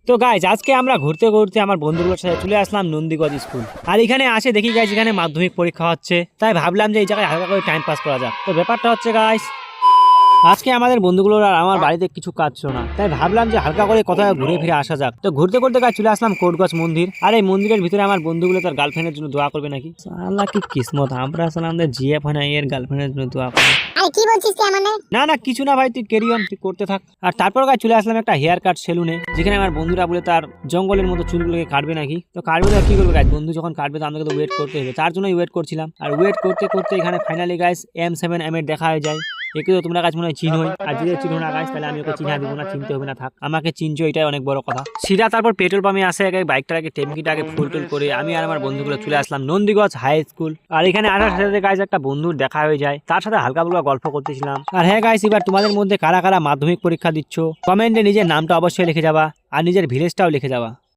তো গাইজ আজকে আমরা ঘুরতে ঘুরতে আমার বন্ধুগুলোর সাথে চলে আসলাম নন্দীগঞ্জ স্কুল। আর এখানে আসে দেখি গাইজ এখানে মাধ্যমিক পরীক্ষা হচ্ছে, তাই ভাবলাম যে এই জায়গায় হালকা করে টাইম পাস করা যাক। তো ব্যাপারটা হচ্ছে গাইজ আজকে আমাদের বন্ধুগুলোর আর আমার বাড়িতে কিছু কাজ ছিল না, তাই ভাবলাম যে হালকা করে কোথাও ঘুরে ফিরে আসা যাক। তো ঘুরতে ঘুরতে গাছ চলে আসলাম কোটগাছ মন্দির। আর এই মন্দিরের ভিতরে আমার বন্ধুগুলো তার গার্লফ্রেন্ডের জন্য দোয়া করবে নাকি। আল্লাহ কি কিসমত, আমরা আসলে আমাদের জিএফ হয় না, এর গার্লফ্রেন্ডের জন্য দোয়া করবে। আরে কি বলছিস তুই আমার নামে? না না কিছু না ভাই, তুই ক্যারি অন, তুই করতে থাক। আর তারপর গাছ চলে আসলাম একটা হেয়ার কাট সেলুনে, যেখানে আমার বন্ধুরা বলে তার জঙ্গলের মতো চুলগুলোকে কাটবে নাকি। তো কাটবে তো কি করবে গাছ, বন্ধু যখন কাটবে তো আমাকে তো ওয়েট করতে হবে, তার জন্যই ওয়েট করছিলাম। আর ওয়েট করতে করতে এখানে ফাইনালি গাইস M7M এর দেখা হয়ে যায়। একে তো তোমরা কাজ মনে হয় চিনোই, আর যদি চিনো না গাইস তাহলে আমি ওকে চিনা দিব না, চিনতে হবে না, থাক আমাকে চিনছো এটাই অনেক বড় কথা। সিধা তারপর পেট্রোল পাম্পে আসে আগে বাইকটাকে টেমকিটাকে ফুল টুল করে আমি আর আমার বন্ধুগুলো চলে আসলাম নন্দীগঞ্জ হাই স্কুল। আর এখানে আসার সাথে গাইস একটা বন্ধুর দেখা হয়ে যায়, তার সাথে হালকা ফুলকা গল্প করতেছিলাম। আর হ্যাঁ গাইস, এবার তোমাদের মধ্যে কারা কারা মাধ্যমিক পরীক্ষা দিচ্ছ কমেন্টে নিজের নামটা অবশ্যই লিখে যাবা আর নিজের ভিলেজটাও লিখে যাবা।